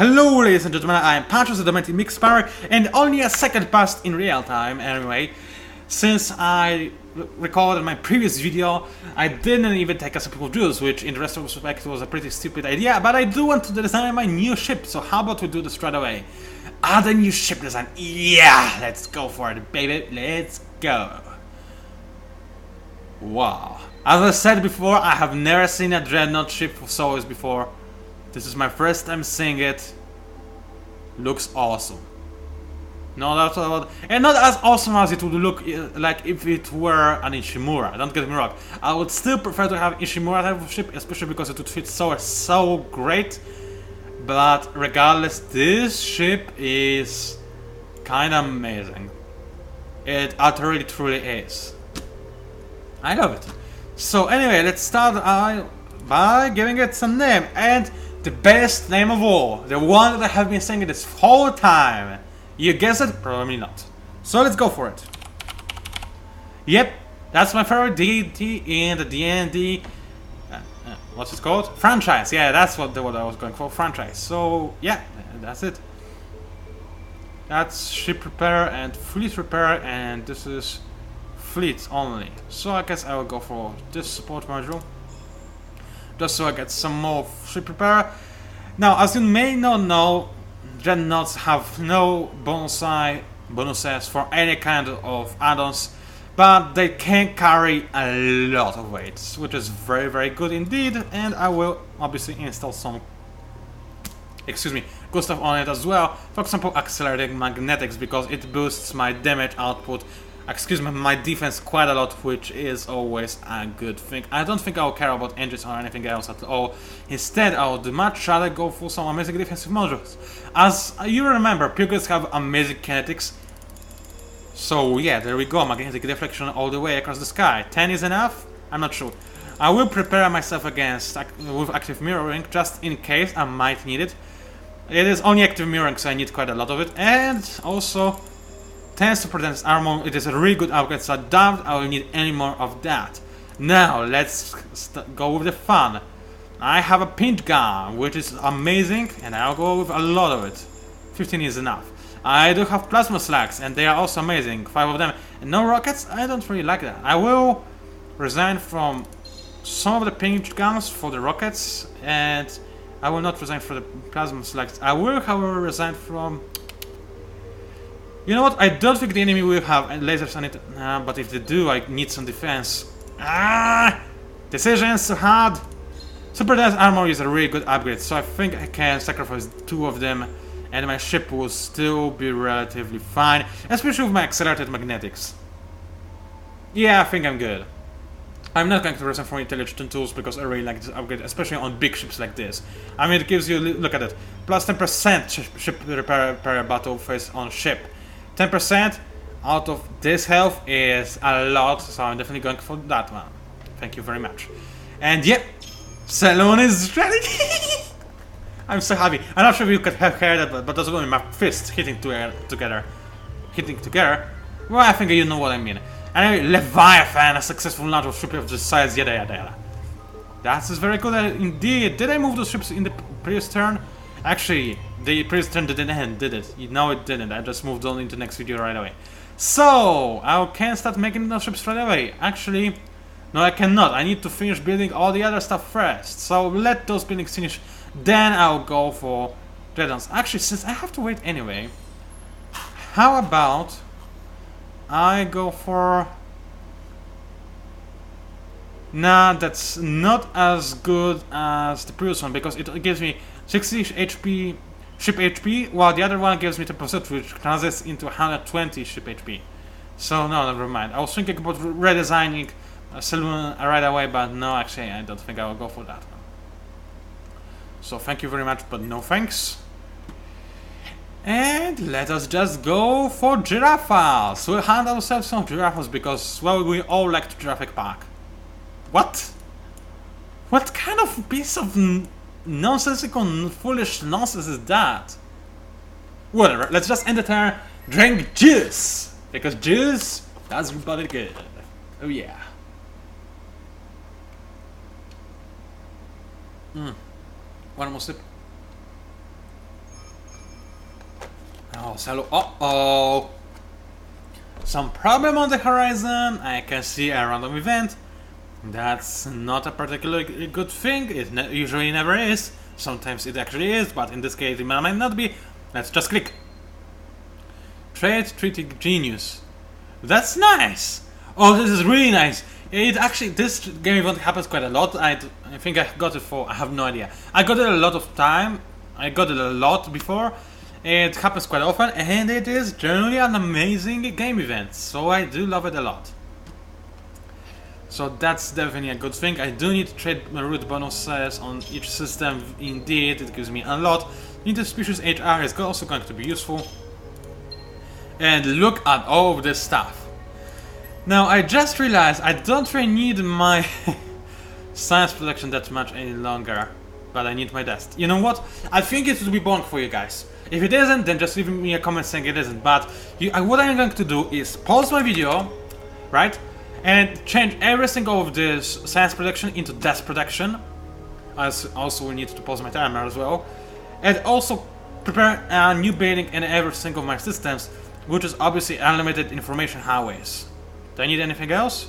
Hello ladies and gentlemen, I am PANCZASU, the Domestic Mix Power, and only a second passed in real time anyway. Since I recorded my previous video, I didn't even take a sip of juice, which in the retrospect was a pretty stupid idea, but I do want to design my new ship, so how about we do this straight away? Add a new ship design, yeah, let's go for it baby, let's go. Wow. As I said before, I have never seen a dreadnought ship for Sowers before. This is my first time seeing it. Looks awesome. No doubt about it. And not as awesome as it would look like if it were an Ishimura. Don't get me wrong. I would still prefer to have Ishimura type of ship, especially because it would fit Sowers so great. But regardless, this ship is kinda amazing. It utterly truly is. I love it. So anyway, let's start by giving it some name, and the best name of all, the one that I have been saying this whole time. You guessed it? Probably not. So let's go for it. Yep, that's my favorite deity in the D&D. What's it called? Franchise. Yeah, that's what I was going for. Franchise. So yeah, that's it. That's ship repair and fleet repair, and this is fleet only. So I guess I will go for this support module, just so I get some more ship repair. Now, as you may not know, dreadnoughts have no bonuses for any kind of add-ons, but they can carry a lot of weight, which is very, very good indeed. And I will obviously install some, good stuff on it as well. For example, accelerating magnetics, because it boosts my damage output. My defense quite a lot, which is always a good thing. I don't think I'll care about engines or anything else at all. Instead, I would much rather go for some amazing defensive modules. As you remember, Pugiles have amazing kinetics. So yeah, there we go, magnetic deflection all the way across the sky. 10 is enough? I'm not sure. I will prepare myself against with active mirroring, just in case I might need it. It is only active mirroring, so I need quite a lot of it. And also 10 super dense armor, it is a really good upgrade, so I doubt I will need any more of that. Now, let's go with the fun. I have a pinch gun, which is amazing, and I'll go with a lot of it. 15 is enough. I do have plasma slugs, and they are also amazing, 5 of them. And no rockets, I don't really like that. I will resign from some of the pinch guns for the rockets, and I will not resign for the plasma slugs. I will, however, resign from... You know what, I don't think the enemy will have lasers on it, but if they do, I need some defense. Decisions so hard. Super dense armor is a really good upgrade, so I think I can sacrifice 2 of them and my ship will still be relatively fine, especially with my accelerated magnetics. Yeah, I think I'm good. I'm not going to resign from intelligent tools because I really like this upgrade, especially on big ships like this. I mean, it gives you, look at it, plus 10% ship repair per battle phase on ship. 10% out of this health is a lot, so I'm definitely going for that one. Thank you very much. And yep, Saloon is ready! I'm so happy. I'm not sure if you could have heard that, but that's only my fists hitting together. Well, I think you know what I mean. Anyway, Leviathan, a successful launch of ship of this size, yada yada yada. That is very good indeed. Did I move those ships in the previous turn? Actually, the previous turn didn't end, did it? No, it didn't. I just moved on into the next video right away. So, I can start making those ships right away. Actually, no, I cannot. I need to finish building all the other stuff first. So, let those buildings finish. Then I'll go for dreadnoughts. Actually, since I have to wait anyway, how about I go for... Nah, that's not as good as the previous one, because it gives me 60 HP, ship HP, while the other one gives me 10%, which translates into 120 ship HP. So no, never mind. I was thinking about redesigning a Saloon right away, but no, actually I don't think I will go for that one. So thank you very much, but no thanks. And let us just go for giraffes. We'll hand ourselves some giraffes because, well, we all like the giraffe pack. What? What kind of piece of nonsensical, foolish nonsense is that? Whatever, let's just end the turn, drink juice! Because juice does everybody good. Oh yeah. One more sip. Oh, Salo. Uh-oh. Some problem on the horizon. I can see a random event. That's not a particularly good thing. It usually never is. Sometimes it actually is, but in this case it might not be. Let's just click. Trade Treaty Genius. That's nice. Oh, this is really nice. It actually, this game event happens quite a lot. I think I got it for, I have no idea. I got it a lot of time. I got it a lot before. It happens quite often, and it is generally an amazing game event. So I do love it a lot. So that's definitely a good thing. I do need to trade root bonuses on each system. Indeed, it gives me a lot. Interspecies HR is also going to be useful. And look at all of this stuff. Now I just realized I don't really need my science production that much any longer, but I need my desk. You know what? I think it will be boring for you guys. If it isn't, then just leave me a comment saying it isn't. But what I'm going to do is pause my video, right, and change every single of this science production into desk production. As also we need to pause my timer as well, and also prepare a new building in every single of my systems, which is obviously unlimited information highways. Do I need anything else?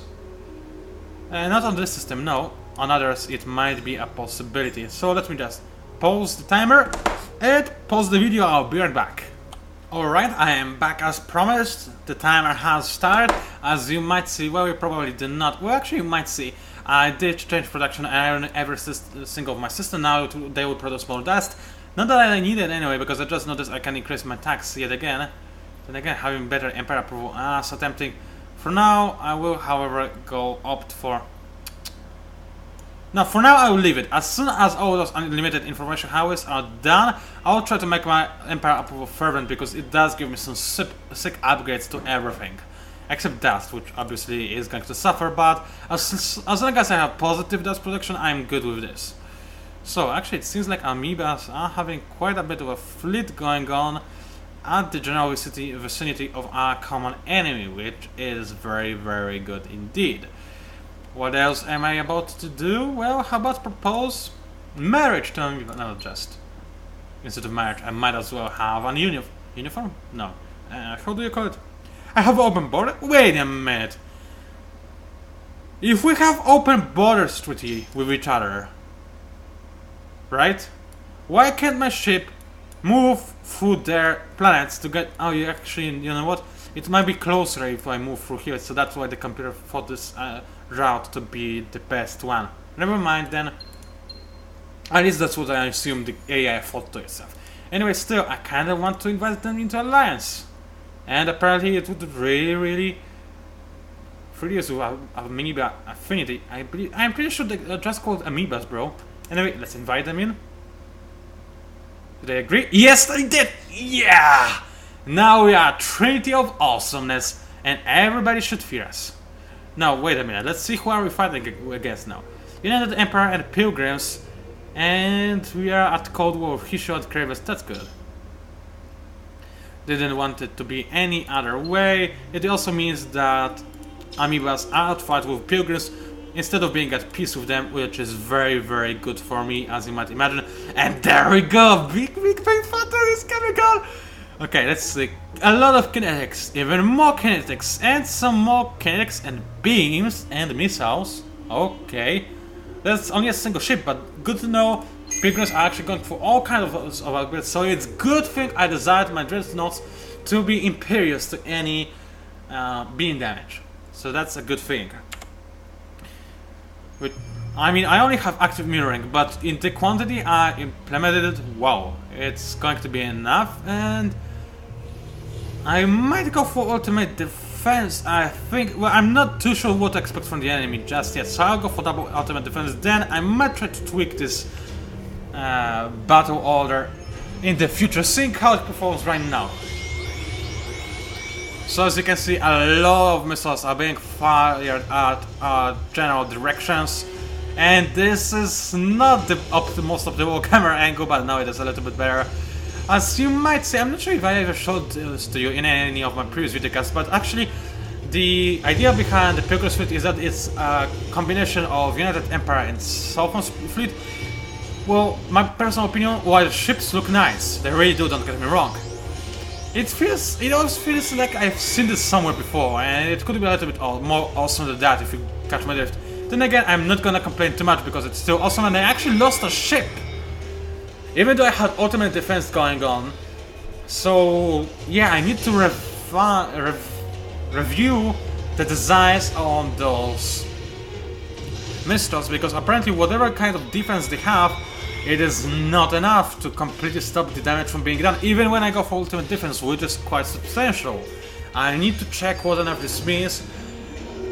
Not on this system, no. On others it might be a possibility. So let me just pause the timer and pause the video. I'll be right back. Alright, I am back as promised. The timer has started. As you might see, well, you probably did not. Well, actually you might see. I did change production in every single of my system. Now they will produce more dust. Not that I need it anyway, because I just noticed I can increase my tax yet again. Then again, having better Empire approval, so tempting. For now, I will, however, opt for... No, for now I will leave it. As soon as all those unlimited information highways are done, I will try to make my Empire approval fervent, because it does give me some sick upgrades to everything. Except dust, which obviously is going to suffer, but as long as I have positive dust production, I'm good with this. So, actually it seems like amoebas are having quite a bit of a fleet going on at the general vicinity of our common enemy, which is very, very good indeed. What else am I about to do? Well, how about propose marriage to amoeba? No, just instead of marriage, I might as well have an uniform? No. How do you call it? I have open border? Wait a minute. If we have open borders treaty with each other, right? Why can't my ship move through their planets to get... Oh, you actually, you know what? It might be closer if I move through here, so that's why the computer thought this route to be the best one. Never mind then. At least that's what I assume the AI thought to itself. Anyway, still, I kinda want to invite them into alliance. And apparently it would really, really... 3 years of amoeba affinity. I'm pretty sure they're just called amoebas, bro. Anyway, let's invite them in. Did they agree? Yes, they did! Yeah! Now we are a Trinity of Awesomeness, and everybody should fear us. Now, wait a minute, let's see who are we fighting against now. United Empire and Pilgrims, and we are at Cold War with Hisho and Kravis. That's good. Didn't want it to be any other way. It also means that amoebas are outfight with Pilgrims instead of being at peace with them, which is very, very good for me, as you might imagine. And there we go! Big Bang Thunder is coming on! Okay, let's see. A lot of kinetics, even more kinetics, and some more kinetics and beams and missiles. Okay. That's only a single ship, but good to know. Pilgrims are actually going for all kinds of upgrades, so it's good thing I designed my dreadnoughts to be impervious to any beam damage. So that's a good thing. I mean, I only have active mirroring, but in the quantity I implemented it, wow, it's going to be enough, and I might go for ultimate defense, I think. Well, I'm not too sure what to expect from the enemy just yet, so I'll go for double ultimate defense, then I might try to tweak this battle order in the future, seeing how it performs right now. So as you can see, a lot of missiles are being fired at general directions, and this is not the most optimal camera angle, but now it is a little bit better. As you might see, I'm not sure if I ever showed this to you in any of my previous videocasts, but actually the idea behind the Pilgrim's Fleet is that it's a combination of United Empire and Southern Fleet. Well, my personal opinion, while the ships look nice, they really do, don't get me wrong. It always feels like I've seen this somewhere before, and it could be a little bit more awesome than that if you catch my drift. Then again, I'm not gonna complain too much because it's still awesome, and I actually lost a ship, even though I had ultimate defense going on. So yeah, I need to review the designs on those missiles, because apparently whatever kind of defense they have, it is not enough to completely stop the damage from being done, even when I go for ultimate defense, which is quite substantial. I need to check what on earth this means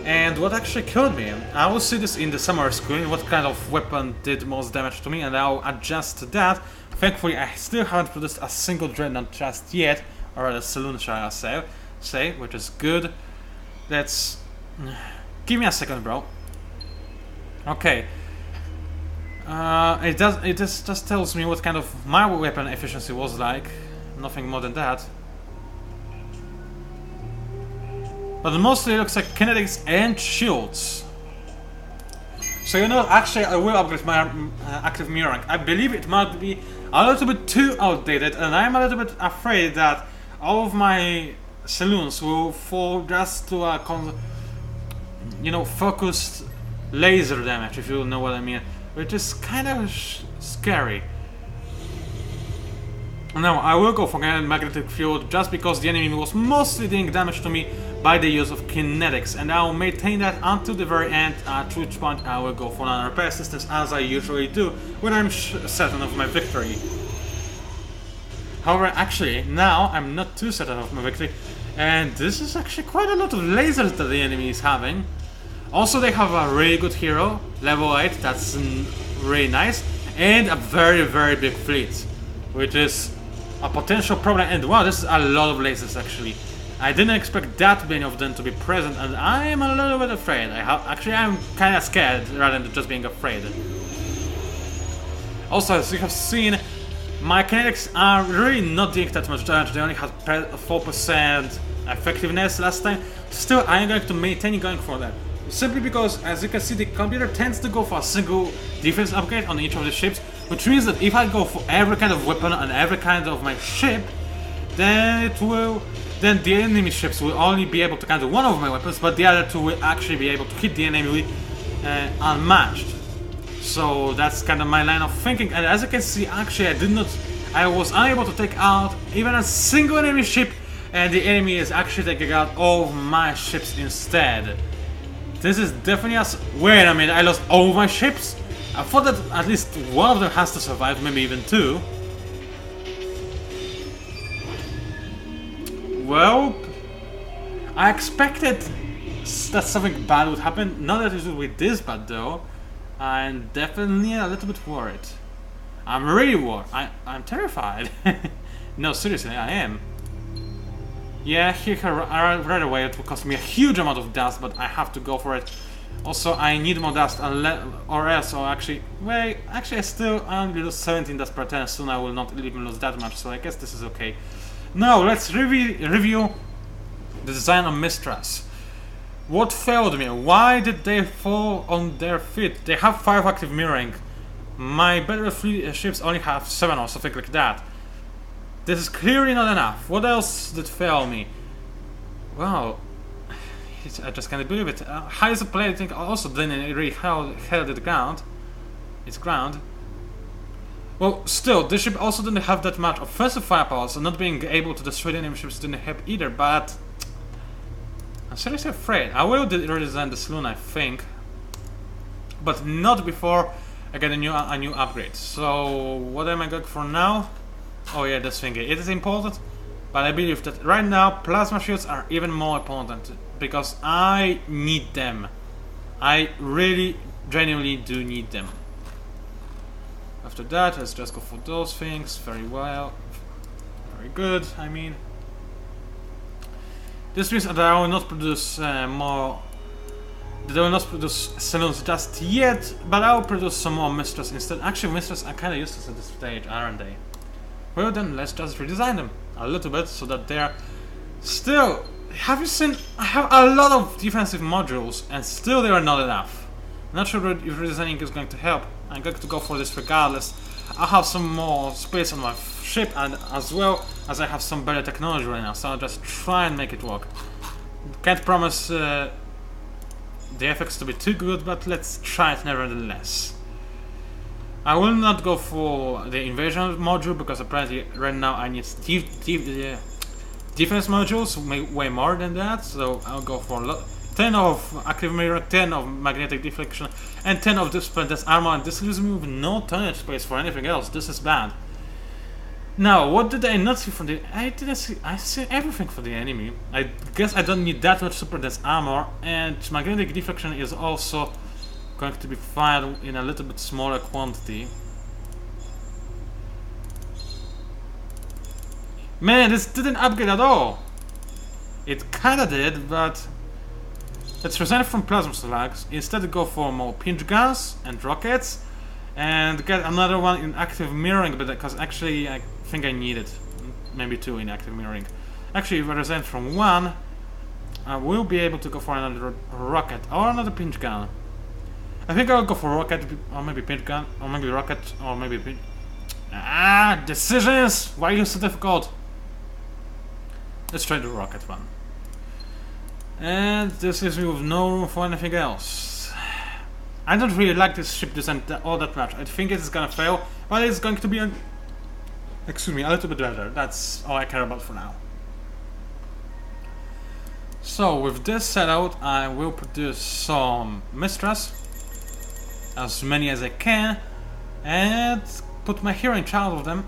and what actually killed me. I will see this in the summary screen, what kind of weapon did most damage to me, and I'll adjust to that. Thankfully, I still haven't produced a single dreadnought just yet, or a saloon, shall I say, which is good. Let's... give me a second, bro. Okay. It just tells me what kind of my weapon efficiency was like. Nothing more than that. But mostly it looks like kinetics and shields. So you know, actually I will upgrade my active mirror rank. I believe it might be a little bit too outdated, and I'm a little bit afraid that all of my saloons will fall just to a focused laser damage, if you know what I mean. Which is kind of scary. Now, I will go for magnetic field just because the enemy was mostly doing damage to me by the use of kinetics, and I will maintain that until the very end, at which point I will go for non-repair systems, as I usually do when I'm certain of my victory. However, actually, now I'm not too certain of my victory, and this is actually quite a lot of lasers that the enemy is having. Also, they have a really good hero, level 8, that's really nice, and a very, very big fleet, which is a potential problem. And wow, this is a lot of lasers actually. I didn't expect that many of them to be present, and I am a little bit afraid. I'm kind of scared rather than just being afraid. Also, as you have seen, my kinetics are really not doing that much damage. They only had 4% effectiveness last time. Still, I am going to maintain going for that. Simply because, as you can see, the computer tends to go for a single defense upgrade on each of the ships, which means that if I go for every kind of weapon and every kind of my ship, then the enemy ships will only be able to counter one of my weapons, but the other two will actually be able to hit the enemy unmatched. So that's kind of my line of thinking, and as you can see, actually I was unable to take out even a single enemy ship, and the enemy is actually taking out all of my ships instead. This is definitely wait a minute, I lost all of my ships? I thought that at least one of them has to survive, maybe even two. Well, I expected that something bad would happen. Not that it would be this bad though. I'm definitely a little bit worried. I'm really worried. I'm terrified. No, seriously, I am. Yeah, here right away it will cost me a huge amount of dust, but I have to go for it. Also, I need more dust, or else, actually, wait, actually I only lose 17 dust per turn, soon I will not even lose that much, so I guess this is okay. Now, let's review the design of Mistress. What failed me? Why did they fall on their feet? They have 5 active mirroring. My better fleet ships only have 7 or something like that. This is clearly not enough. What else did fail me? Wow, I just can't believe it. High supply, I think, also didn't really held its ground. Well, still, this ship also didn't have that much offensive firepower, so not being able to destroy the enemy ships didn't help either, but I'm seriously afraid. I will redesign the saloon, I think, but not before I get a new upgrade. So, what am I going for now? Oh yeah, this thing. It is important, but I believe that right now plasma shields are even more important because I need them. I really, genuinely do need them. After that, let's just go for those things. Very well, very good. I mean, this means that I will not produce more. That I will not produce saloons just yet, but I will produce some more Mistress instead. Actually, Mistress are kind of useless at this stage, aren't they? Well then, let's just redesign them a little bit so that they're still... Have you seen... I have a lot of defensive modules and still they are not enough. I'm not sure if redesigning is going to help. I'm going to go for this regardless. I have some more space on my ship, and as well as I have some better technology right now, so I'll just try and make it work. Can't promise the effects to be too good, but let's try it nevertheless. I will not go for the invasion module because apparently right now I need defense modules, way more than that, so I'll go for 10 of active mirror, 10 of magnetic deflection, and 10 of this armor, and this leaves me with no tonnage space for anything else. This is bad. Now, what did I not see from the... I see everything for the enemy. I guess I don't need that much super dense armor, and magnetic deflection is also going to be fired in a little bit smaller quantity. Man, this didn't upgrade at all! It kinda did, but... let's resign from plasma slugs, instead go for more pinch guns and rockets, and get another one in active mirroring, because actually I think I need it. Maybe 2 in active mirroring. Actually, if I resign from 1, I will be able to go for another rocket, or another pinch gun. I think I'll go for rocket, or maybe pinch gun, or maybe rocket, or maybe pinch... Ah, decisions! Why are you so difficult? Let's try the rocket one. And this leaves me with no room for anything else. I don't really like this ship design all that much. I think it's gonna fail, but it's going to be a... excuse me, a little bit better. That's all I care about for now. So, with this set out, I will produce some Mistras, as many as I can, and put my hero in charge of them.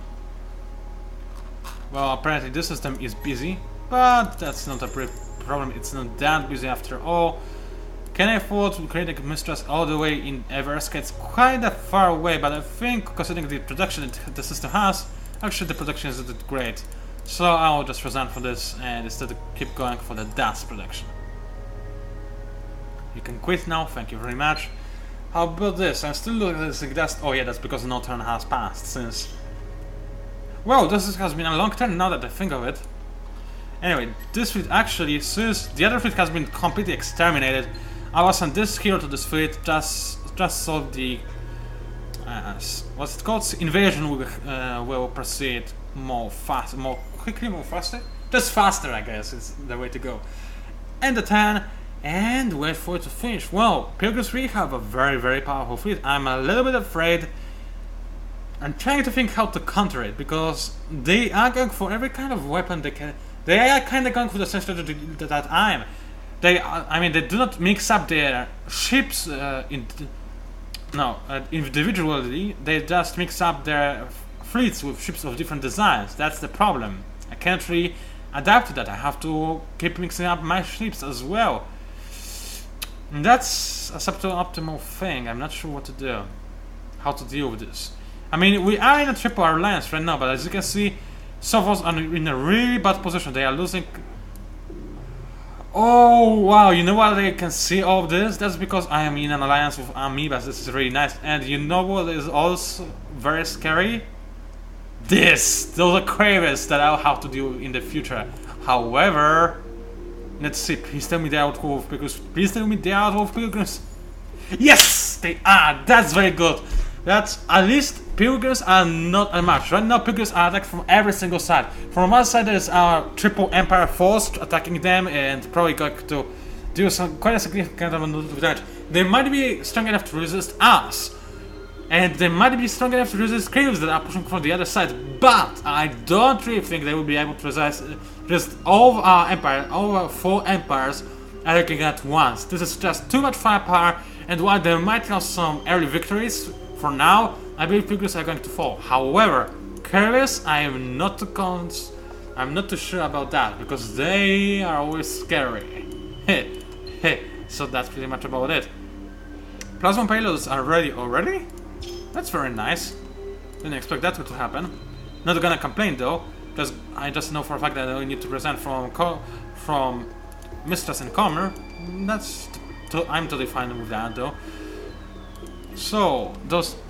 Well, apparently this system is busy, but that's not a problem, it's not that busy after all. Can I afford to create a Mistress all the way in Eversk? It's quite a far away, but I think considering the production the system has, actually the production isn't great. So I'll just resign for this and instead keep going for the dust production. You can quit now, thank you very much. How about this? I'm still looking at this dust. Oh yeah, that's because no turn has passed since... Well, this has been a long turn now that I think of it. Anyway, this fleet actually, since the other fleet has been completely exterminated, I was on this hero to this fleet just so the what's it called? Invasion will proceed more quickly, more faster. Just faster, I guess, is the way to go. And the 10, and wait for it to finish. Well, Pilgrims 3 have a very powerful fleet. I'm a little bit afraid. I'm trying to think how to counter it because they are going for every kind of weapon they can. They are kind of going for the same strategy that I am. I mean, they do not mix up their ships individually. They just mix up their fleets with ships of different designs. That's the problem. I can't really adapt to that. I have to keep mixing up my ships as well. And that's a suboptimal thing. I'm not sure what to do. How to deal with this. I mean, we are in a triple alliance right now, but as you can see, Sowers are in a really bad position. They are losing... Oh, wow, you know what I can see all of this? That's because I am in an alliance with amoebas. This is really nice. And you know what is also very scary? Those are cravings that I'll have to do in the future. However, let's see, please tell me they are out wolf pilgrims. Please tell me they are out wolf pilgrims. Yes, they are. That's very good. That's at least pilgrims are not a match. Right now, pilgrims are attacked from every single side. From one side, there's our triple empire force attacking them and probably going to do some quite a significant amount of damage. They might be strong enough to resist us, and they might be strong enough to resist crews that are pushing from the other side. But I don't really think they will be able to resist all of our empire, all of our 4 empires attacking at once. This is just too much firepower, and while they might have some early victories, for now, I believe pilgrims are going to fall. However, carriers, I'm not too sure about that because they are always scary. So that's pretty much about it. Plasma payloads are ready already? That's very nice. Didn't expect that to happen. Not gonna complain though, because I just know for a fact that I need to present from Mistress and Comer. I'm totally fine with that though. So,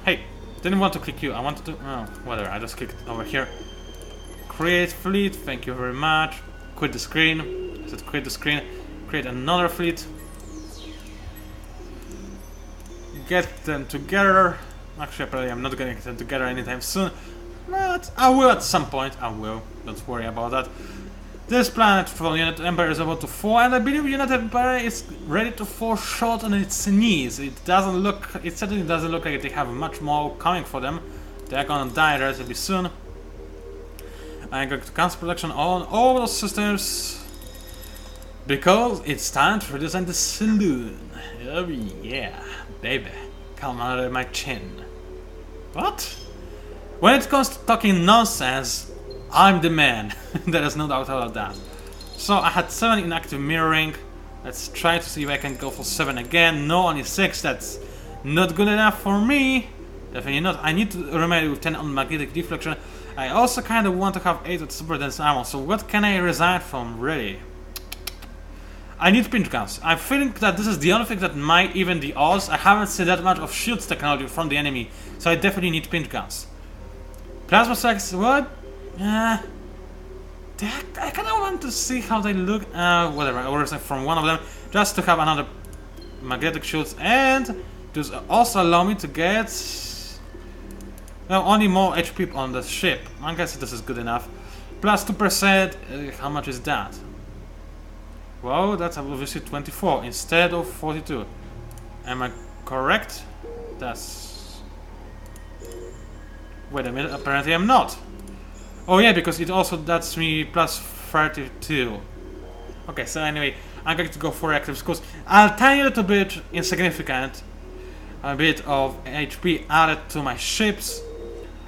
hey, didn't want to click you, I wanted to, oh, whatever, I just clicked over here. Create fleet, thank you very much. Quit the screen, I said quit the screen. Create another fleet. Get them together. Actually, probably I'm not getting them together anytime soon. But I will at some point. I will. Don't worry about that. This planet from Unit Empire is about to fall, and I believe Unit Empire is ready to fall short on its knees. It certainly doesn't look like they have much more coming for them. They're gonna die relatively soon. I'm going to cancel production on all those systems because it's time to redesign the saloon. Oh yeah, baby, come under my chin. What? When it comes to talking nonsense, I'm the man. There is no doubt about that. So I had 7 inactive mirroring. Let's try to see if I can go for 7 again. No, only 6. That's not good enough for me. Definitely not. I need to remedy with 10 on magnetic deflection. I also kind of want to have 8 with super dense ammo. So what can I resign from, really? I need pinch guns. I think that this is the only thing that might even the odds. I haven't seen that much of shields technology from the enemy, so I definitely need pinch guns. Plasma sacks, what? I kind of want to see how they look. Whatever, I will from one of them just to have another magnetic shields and just also allow me to get only more HP on the ship. I guess this is good enough. Plus 2%. How much is that? Well, that's obviously 24 instead of 42. Am I correct? That's. Wait a minute. Apparently, I'm not. Oh yeah, because it also that's me plus 32. Okay, so anyway, I'm going to go for reactives because a tiny little bit insignificant, a bit of HP added to my ships.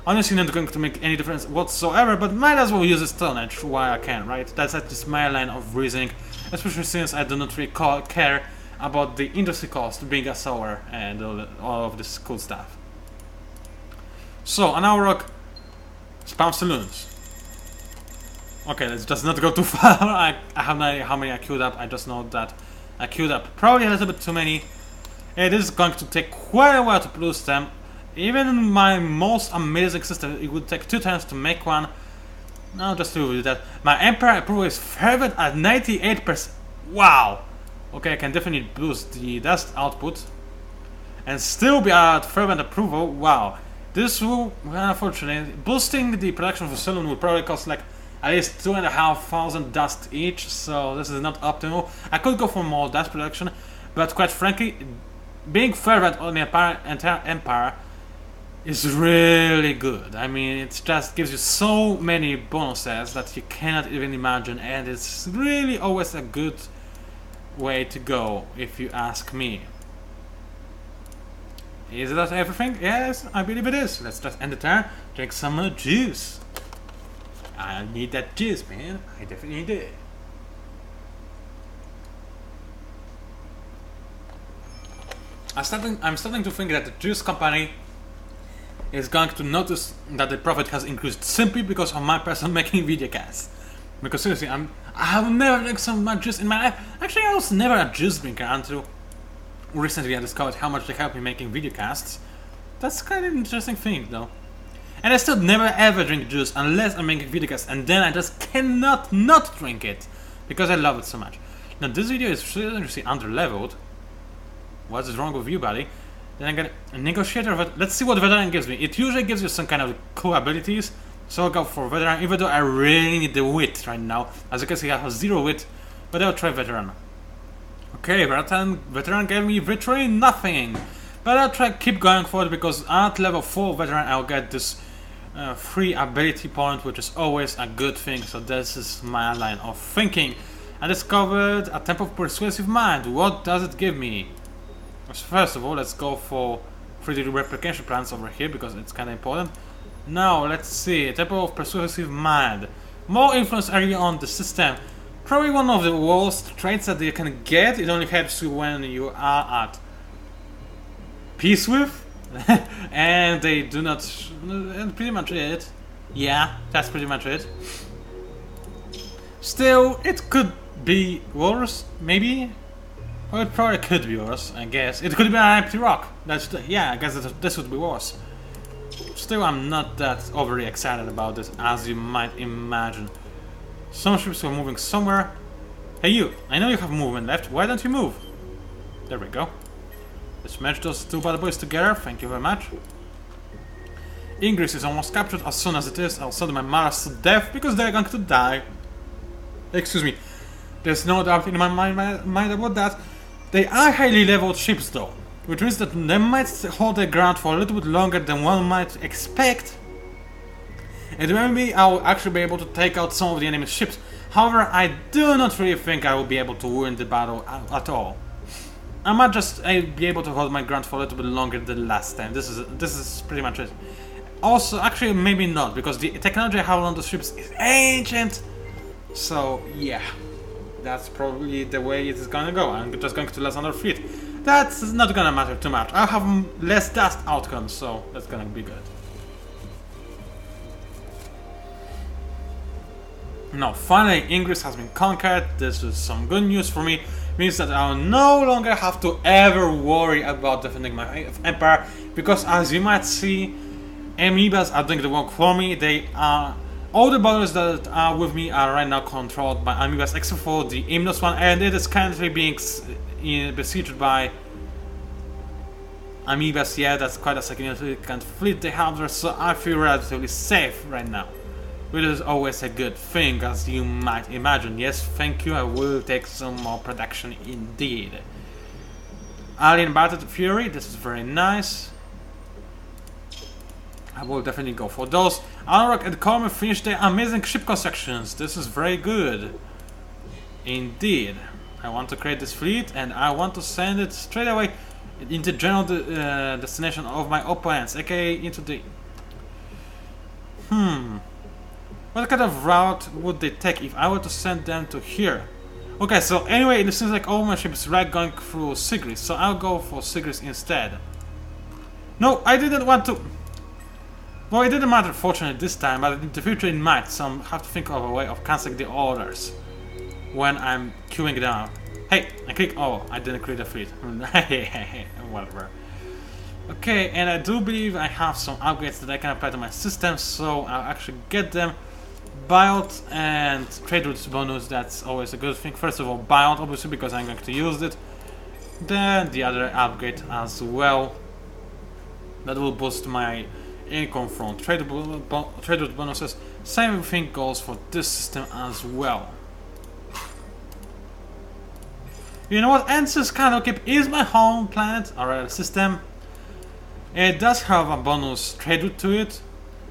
Honestly, not going to make any difference whatsoever, but might as well use a Stone Edge while I can, right? That's at least my line of reasoning, especially since I do not really care about the industry cost being a Sower and all of this cool stuff. So, on our rock. Spam saloons. Okay, let's just not go too far. I have no idea how many I queued up. I just know that I queued up probably a little bit too many. It is going to take quite a while to produce them. Even in my most amazing system, it would take 2 times to make one. No, just to do that. My Empire approval is fervent at 98%. Wow! Okay, I can definitely boost the dust output. And still be at fervent approval. Wow. This will, unfortunately, boosting the production of the saloon will probably cost like at least 2,500 dust each, so this is not optimal. I could go for more dust production, but quite frankly, being fervent on the entire empire is really good. I mean, it just gives you so many bonuses that you cannot even imagine, and it's really always a good way to go, if you ask me. Is that everything? Yes, I believe it is. Let's just end it there. Drink some more juice. I need that juice, man. I definitely need it. I'm starting to think that the juice company is going to notice that the profit has increased simply because of my person making videocasts. Because seriously, I have never drank so much juice in my life. Actually, I was never a juice drinker until recently I discovered how much they help me making videocasts. That's kind of an interesting thing, though. And I still never ever drink juice unless I'm making videocasts, and then I just cannot not drink it because I love it so much. Now this video is seriously under-leveled. What's wrong with you, buddy? Then I get a negotiator. Let's see what veteran gives me. It usually gives you some kind of cool abilities, so I'll go for veteran. Even though I really need the wit right now, as you can see, I have 0 wit, but I'll try veteran. Okay, veteran gave me victory, nothing. But I'll try keep going for it because at level 4 veteran I'll get this free ability point, which is always a good thing. So this is my line of thinking. I discovered a Temple of Persuasive Mind. What does it give me? First of all, let's go for 3D replication plans over here because it's kind of important. Now, let's see. Temple of Persuasive Mind. More influence area on the system. Probably one of the worst traits that you can get. It only helps you when you are at peace with. And they do not. And pretty much it. Yeah, that's pretty much it. Still, it could be worse, maybe. Well, it probably could be worse, I guess. It could be an empty rock. Yeah, I guess this would be worse. Still, I'm not that overly excited about this, as you might imagine. Some ships are moving somewhere. Hey you, I know you have movement left. Why don't you move? There we go. Let's match those two bad boys together. Thank you very much. Ingress is almost captured. As soon as it is, I'll send my Mars to death because they're going to die. Excuse me. There's no doubt in my mind about that. They are highly leveled ships though, which means that they might hold their ground for a little bit longer than one might expect. And maybe I'll actually be able to take out some of the enemy ships. However, I do not really think I will be able to win the battle at all. I might just be able to hold my ground for a little bit longer than last time. This is pretty much it. Also, actually, maybe not, because the technology I have on the ships is ancient. So, yeah. That's probably the way it is gonna go. I'm just going to lose another fleet. That's not gonna matter too much. I'll have less dust outcomes, so that's gonna be good. Now, finally, Ingress has been conquered. This is some good news for me. It means that I'll no longer have to ever worry about defending my empire, because as you might see, amoebas are doing the work for me. They are all the borders that are with me are right now controlled by amoebas, except for the Imnos one, and it is currently being besieged by amoebas. Yeah, that's quite a significant fleet they have there, so I feel relatively safe right now. Which is always a good thing, as you might imagine. Yes, thank you, I will take some more production indeed. Alien Battle Fury, this is very nice. I will definitely go for those. Alrock and Corman finished their amazing ship constructions. This is very good. Indeed. I want to create this fleet and I want to send it straight away into general destination of my opponents, aka into the... What kind of route would they take if I were to send them to here? Okay, so anyway, it seems like all my ships right going through Sigris, so I'll go for Sigris instead. No, I didn't want to... Well, it didn't matter fortunately this time, but in the future it might, so I have to think of a way of cancelling the orders when I'm queuing down. Hey, I click... Oh, I didn't create a fleet. Whatever. Okay, and I do believe I have some upgrades that I can apply to my system, so I'll actually get them. Buyout and trade routes bonus, that's always a good thing. First of all, buyout, obviously, because I'm going to use it. Then the other upgrade as well. That will boost my income from trade route bonuses. Same thing goes for this system as well. You know what? Ansys Candlekeep is my home planet, or system. It does have a bonus trade route to it,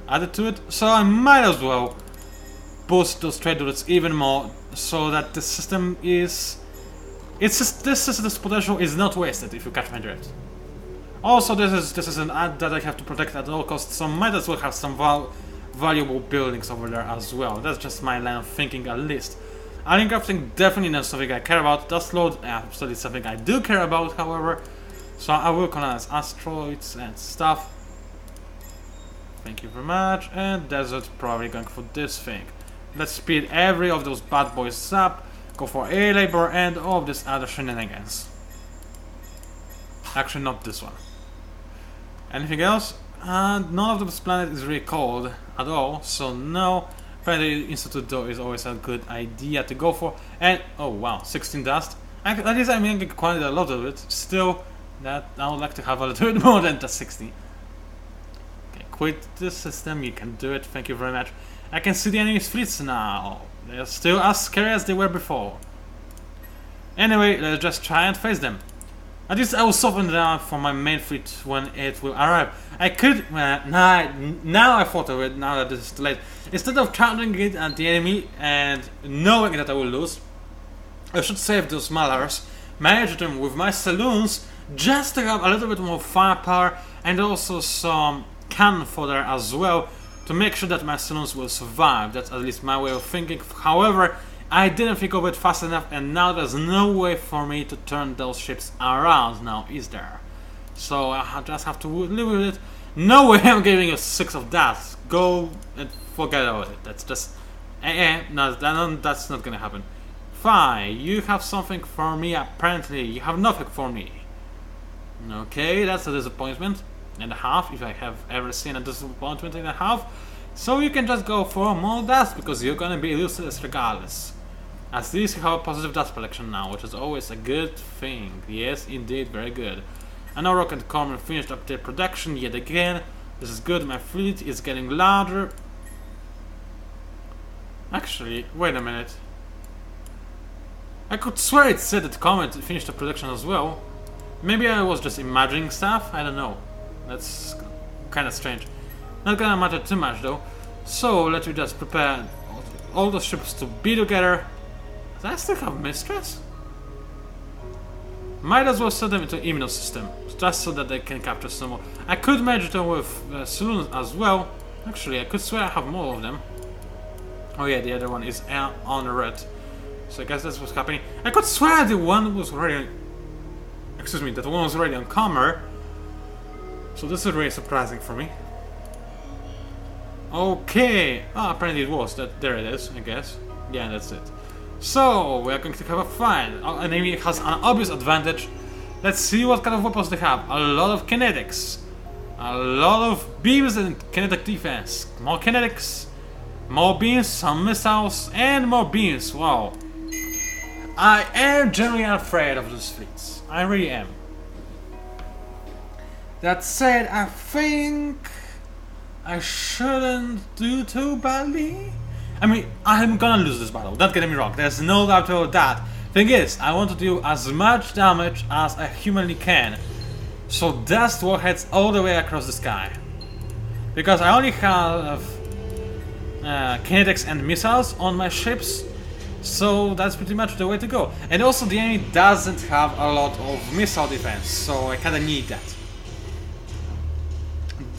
added to it, so I might as well boost those trade routes even more, so that the system is... It's just, this system's potential is not wasted, if you catch my drift. Also, this is an ad that I have to protect at all costs, so might as well have some valuable buildings over there as well. That's just my line of thinking, at least. Alien crafting definitely not something I care about. Dust load, absolutely something I do care about, however. So I will colonize asteroids and stuff. Thank you very much. And desert, probably going for this thing. Let's speed every of those bad boys up. Go for air labor and all of this other shenanigans. Actually, not this one. Anything else? None of this planet is really cold at all, so no. Planetary Institute though is always a good idea to go for. And oh wow, 16 dust. At least I'm getting quite a lot of it. Still, that I would like to have a little bit more than the 60. Okay, quit this system. You can do it. Thank you very much. I can see the enemy's fleets now. They're still as scary as they were before. Anyway, let's just try and face them. At least I will soften down for my main fleet when it will arrive. I could... now I thought of it, now that this is too late. Instead of countering it at the enemy and knowing that I will lose, I should save those malars, manage them with my saloons, just to have a little bit more firepower and also some cannon fodder as well, to make sure that my saloons will survive. That's at least my way of thinking. However, I didn't think of it fast enough, and now there's no way for me to turn those ships around now, is there? So I just have to live with it. No way I'm giving you 6 of that. Go and forget about it. That's just... no, that's not gonna happen. Fine, you have something for me, apparently. You have nothing for me. Okay, that's a disappointment and a half, if I have ever seen a disappointment and a half. So you can just go for more dust, because you're gonna be useless regardless. At least you have a positive dust collection now, which is always a good thing. Yes, indeed, very good. And now Rock and Corman finished up their production yet again. This is good. My fleet is getting larger. Actually, wait a minute. I could swear it said that Comet finished the production as well. Maybe I was just imagining stuff. I don't know. That's kind of strange. Not gonna matter too much though. So let me just prepare all the ships to be together. Do I still have Mistress? Might as well set them into Imno system, just so that they can capture some more. I could merge them with Saloons as well. Actually, I could swear I have more of them. Oh yeah, the other one is on red. So I guess that's what's happening. I could swear the one was already... Excuse me, that one was already on Comer. So this is really surprising for me. Okay. Ah, apparently it was. There it is, I guess. Yeah, that's it. So, we are going to have a fight. Our enemy has an obvious advantage. Let's see what kind of weapons they have. A lot of kinetics. A lot of beams and kinetic defense. More kinetics. More beams, some missiles, and more beams. Wow. I am generally afraid of these fleets. I really am. That said, I think I shouldn't do too badly. I mean, I'm gonna lose this battle, don't get me wrong, there's no doubt about that. Thing is, I want to do as much damage as I humanly can. So dust warheads all the way across the sky. Because I only have kinetics and missiles on my ships, so that's pretty much the way to go. And also the enemy doesn't have a lot of missile defense, so I kinda need that.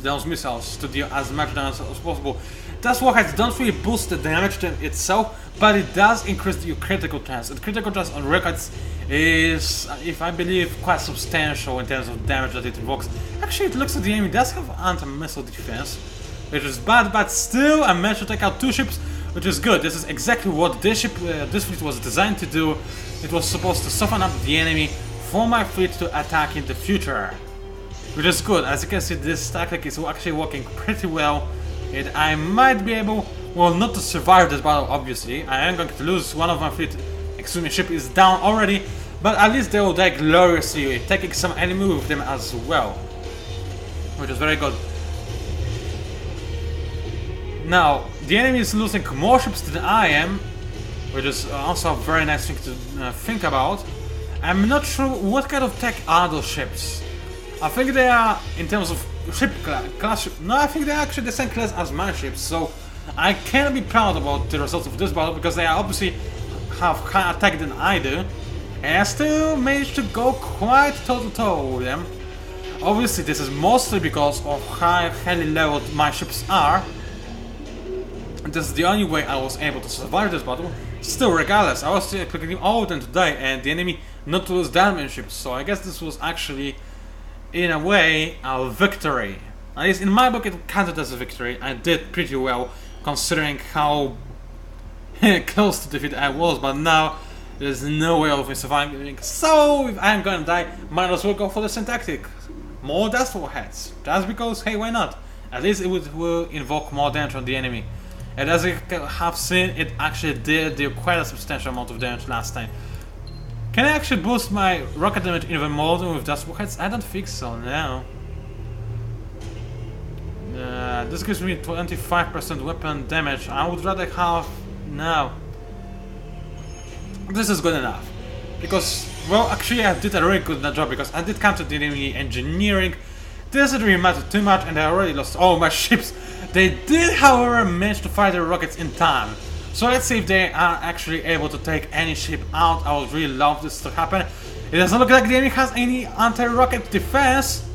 Those missiles to deal as much damage as possible. Dust warheads don't really boost the damage itself, but it does increase your critical chance. And critical chance on rockets is, if I believe, quite substantial in terms of damage that it invokes. Actually, it looks like the enemy does have anti-missile defense, which is bad, but still I managed to take out 2 ships, which is good. This is exactly what this ship, this fleet was designed to do. It was supposed to soften up the enemy for my fleet to attack in the future. Which is good. As you can see, this tactic is actually working pretty well. And I might be able, well, not to survive this battle, obviously. I am going to lose one of my fleet. Excuse me, ship is down already. But at least they will die gloriously, taking some enemy with them as well. Which is very good. Now, the enemy is losing more ships than I am. Which is also a very nice thing to think about. I'm not sure what kind of tech are those ships. I think they are, in terms of ship class, no, I think they're actually the same class as my ships, so I can be proud about the results of this battle, because they obviously have higher attack than I do, and I still managed to go quite toe-to-toe with them. Obviously this is mostly because of how highly leveled my ships are, and this is the only way I was able to survive this battle. Still, regardless, I was still expecting all of them to die, and the enemy not to lose that many ships, so I guess this was actually, in a way, a victory. At least in my book it counted as a victory. I did pretty well, considering how close to defeat I was, but now there's no way of me surviving. So if I'm gonna die, might as well go for the same tactic. More dust warheads. Just because, hey, why not? At least it will invoke more damage on the enemy. And as you have seen, it actually did do quite a substantial amount of damage last time. Can I actually boost my rocket damage even more than with dust warheads? I don't think so, no. This gives me 25% weapon damage. I would rather have... no. This is good enough. Because, well, actually I did a really good job, because I did counter the enemy engineering. This didn't really matter too much, and I already lost all my ships. They did, however, manage to fire their rockets in time. So let's see if they are actually able to take any ship out. I would really love this to happen. It doesn't look like the enemy has any anti-rocket defense.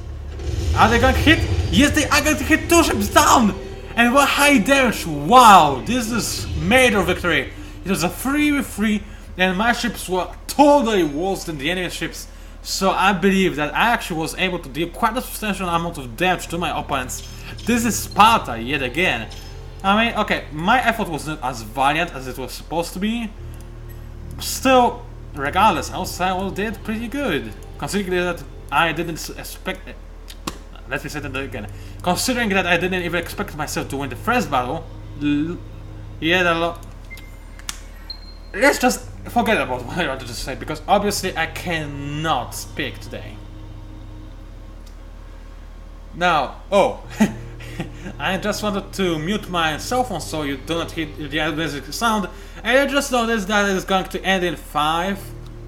Are they going to hit? Yes, they are going to hit 2 ships down! And what high damage! Wow, this is major victory. It was a 3v3, and my ships were totally worse than the enemy ships. So I believe that I actually was able to deal quite a substantial amount of damage to my opponents. This is Sparta yet again. I mean, okay, my effort was not as valiant as it was supposed to be. Still, regardless, I did pretty good. Considering that I didn't expect... Let me say that again. Considering that I didn't even expect myself to win the first battle... Yeah, let's just forget about what I wanted to say, because obviously I cannot speak today. Now, oh... I just wanted to mute my cell phone so you do not hear the music sound, and I just noticed that it is going to end in 5,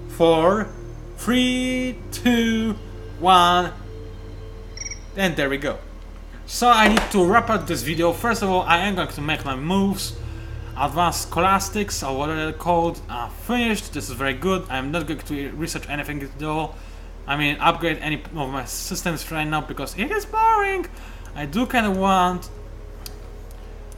4, 3, 2, 1, and there we go. So I need to wrap up this video. First of all, I am going to make my moves. Advanced scholastics, or whatever they're called, are finished. This is very good. I'm not going to research anything at all. I mean, upgrade any of my systems right now because it is boring. I do kind of want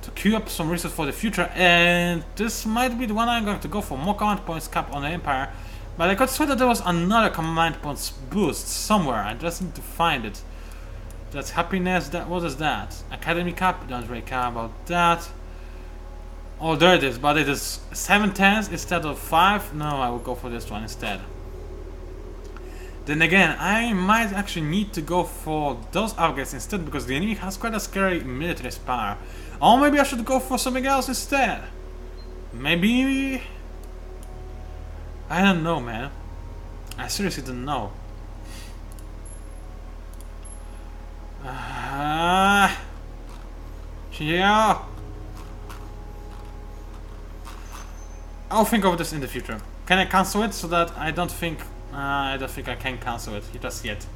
to queue up some research for the future, and this might be the one I'm going to go for. More command points cap on the Empire. But I could swear that there was another command points boost somewhere. I just need to find it. That's happiness. What is that? Academy cap. Don't really care about that. Oh, there it is. But it is 7 10s instead of 5. No, I will go for this one instead. Then again, I might actually need to go for those upgrades instead because the enemy has quite a scary military power. Or maybe I should go for something else instead. Maybe... I don't know, man. I seriously don't know. Yeah. I'll think of this in the future. Can I cancel it so that I don't think I can cancel it just yet.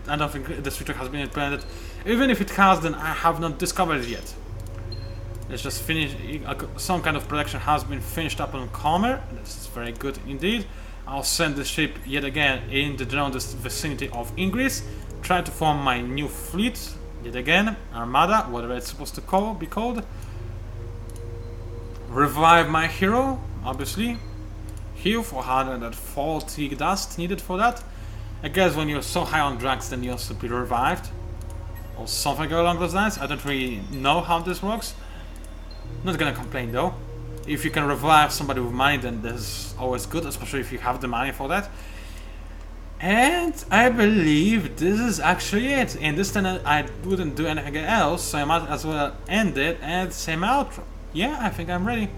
I don't think this feature has been implemented. Even if it has, then I have not discovered it yet. Let's just finish. Some kind of production has been finished up on Comer. This is very good indeed. I'll send the ship yet again in the general vicinity of Ingress. Try to form my new fleet yet again. Armada, whatever it's supposed to be called. Revive my hero, obviously. Heal for 140 dust needed for that. I guess when you're so high on drugs, then you also be revived. Or something along those lines. I don't really know how this works. Not gonna complain though. If you can revive somebody with money, then this is always good, especially if you have the money for that. And I believe this is actually it. In this turn I wouldn't do anything else, so I might as well end it and say my outro. Yeah, I think I'm ready.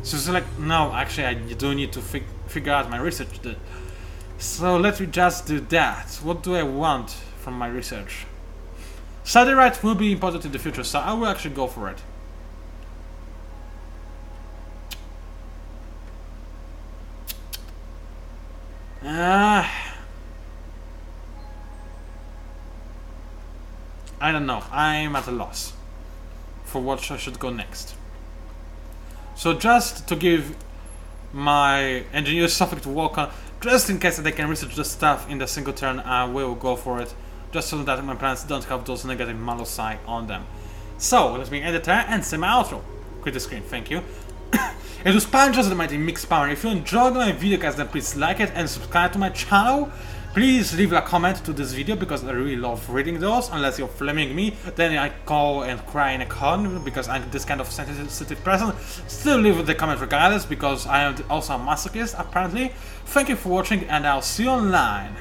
So it's like, no, actually I do need to figure out my research. So let me just do that. What do I want from my research? Study right will be important in the future, so I will actually go for it. I don't know. I'm at a loss for what I should go next. So just to give my engineers something to work on, just in case that they can research the stuff in the single turn, I will go for it, just so that my plans don't have those negative malosci on them. So let me end it there and say my outro. Quit the screen, thank you. It was PANCZASU, the mighty mixed power. If you enjoyed my video, guys, then please like it and subscribe to my channel. Please leave a comment to this video because I really love reading those. Unless you're flaming me, then I go and cry in a corner because I'm this kind of sensitive person. Still leave the comment regardless because I am also a masochist apparently. Thank you for watching and I'll see you online.